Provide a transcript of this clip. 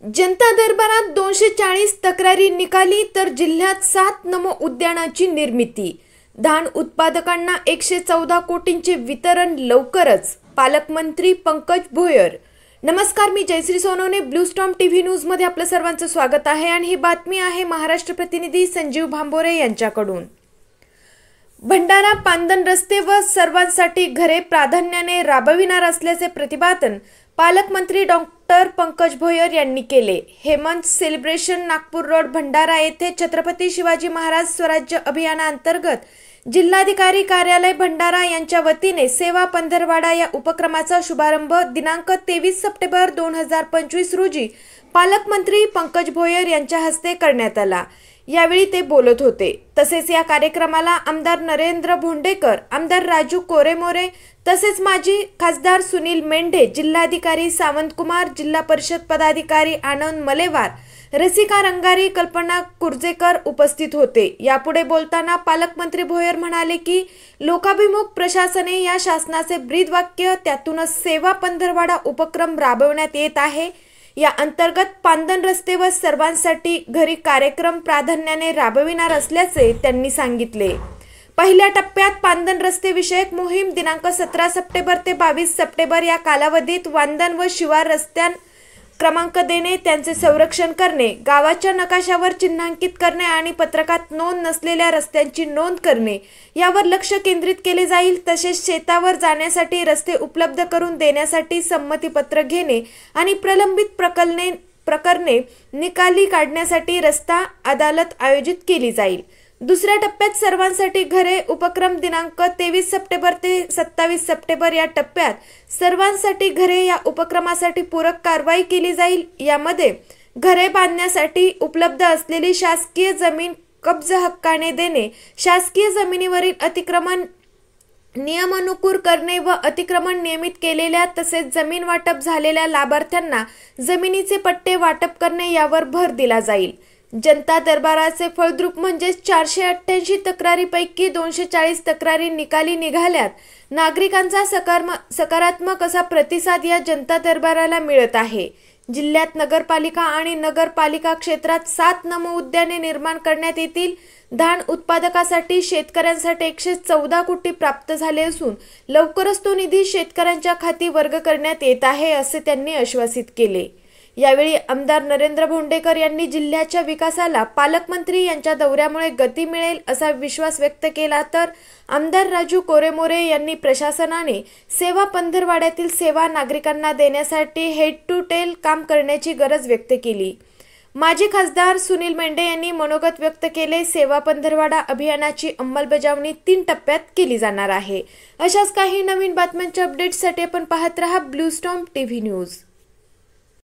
जनता दरबारात 240 तक्रारी निकाली तर जिल्ह्यात 7 नमो उद्यानाची निर्मिती। धान उत्पादकांना 114 कोटींचे वितरण लवकरच। पालकमंत्री पंकज भोयर। नमस्कार, मी Jayashree Sonawane. Blue storm TV news मध्ये आपलं सर्वांचं स्वागत आहे आणि ही बातमी आहे महाराष्ट्र प्रतिनिधी संजीव भांबोरे यांच्याकडून। भंडारा पांदन रस्ते व सर्वांसाठी घरे प्राधान्याने राबविणार असल्याचे प्रतिपादन पालकमंत्री डॉक्टर पंकज भोयर यांनी केले। हेमंत सेलिब्रेशन नागपूर रोड भंडारा येथे छत्रपती शिवाजी महाराज स्वराज्य अभियानांतर्गत जिल्हाधिकारी कार्यालय भंडारा यांच्या वतीने सेवा पंधरवाडा या उपक्रमाचा शुभारंभ दिनांक 23 सप्टेंबर 2025 रोजी पालकमंत्री पंकज भोयर यांच्या हस्ते करण्यात आला। यावेळी ते बोलत होते। तसेच या कार्यक्रमाला आमदार नरेंद्र भोंडेकर, आमदार राजू कोरेमोरे तसेच माजी खासदार सुनील मेंढे, जिल्हाधिकारी सावंतकुमार, जिल्हा परिषद पदाधिकारी आनंद मलेवार, रसिका रंगारी, कल्पना कुर्जेकर उपस्थित होते। यापुढे बोलताना पालकमंत्री भोयर म्हणाले की लोकाभिमुख प्रशासने या शासनाचे ब्रीदवाक्य, त्यातूनच सेवा पंधरवाडा उपक्रम राबवण्यात येत आहे। या अंतर्गत पांदन रस्ते व सर्वांसाठी घरी कार्यक्रम प्राधान्याने राबविणार असल्याचे त्यांनी सांगितले। पहिल्या टप्प्यात पांदन रस्ते विषयक मोहीम दिनांक 17 सप्टेंबर ते 22 सप्टेंबर या कालावधीत वांदण व शिवार रस्त्यां क्रमांक देणे, त्यांचे संरक्षण करणे, गावाच्या नकाशावर चिन्हांकित करणे आणि पत्रकात नोंद नसलेल्या रस्त्यांची नोंद करणे यावर लक्ष केंद्रित केले जाईल। तसेच शेतावर जाण्यासाठी रस्ते उपलब्ध करून देण्यासाठी संमतीपत्र घेणे आणि प्रलंबित प्रकरणे निकाली काढण्यासाठी रस्ता अदालत आयोजित केली जाईल। दुसऱ्या टप्प्यात सर्वांसाठी घरे उपक्रम दिनांक 23 सप्टेंबर ते 27 सप्टेंबर या टप्प्यात सर्वांसाठी घरे या उपक्रमासाठी पूरक कारवाई केली जाईल। यामध्ये घरे बांधण्यासाठी उपलब्ध असलेली शासकीय जमीन कब्जा हक्काने देणे, शासकीय जमिनीवरील अतिक्रमण नियमानुसार करणे व अतिक्रमण नियमित केलेल्या तसेच जमीन वाटप झालेल्या लाभार्थ्यांना जमिनीचे पट्टे वाटप करणे यावर भर दिला जाईल। जनता दरबाराचे फळद्रूप म्हणजे 488 तक्रारीपैकी 240 तक्रारी निकाली निघाल्यात। नागरिकांचा सकारात्मक असा प्रतिसाद या जनता दरबाराला मिळत आहे। जिल्ह्यात नगरपालिका आणि नगरपालिका क्षेत्रात 7 नमो उद्याने निर्माण करण्यात येतील। धान उत्पादकासाठी शेतकऱ्यांसाठी 114 कोटी प्राप्त झाले असून लवकरच तो निधी शेतकऱ्यांच्या खाती वर्ग करण्यात येत आहे, असे त्यांनी आश्वासित केले। यावेळी आमदार नरेंद्र भोंडेकर यांनी जिल्ह्याच्या विकासाला पालकमंत्री यांच्या दौऱ्यामुळे गती मिळेल असा विश्वास व्यक्त केला, तर आमदार राजू कोरेमोरे यांनी प्रशासनाने सेवा पंधरवाड्यातील सेवा नागरिकांना देण्यासाठी हेड टू टेल काम करण्याची गरज व्यक्त केली। माजी खासदार सुनील मेंढे यांनी मनोगत व्यक्त केले। सेवा पंधरवाडा अभियानाची अंमलबजावणी 3 टप्प्यात केली जाणार आहे। अशाच काही नवीन बातम्यांच्या अपडेट्ससाठी आपण पाहत रहा ब्लू स्टॉर्म टीव्ही न्यूज।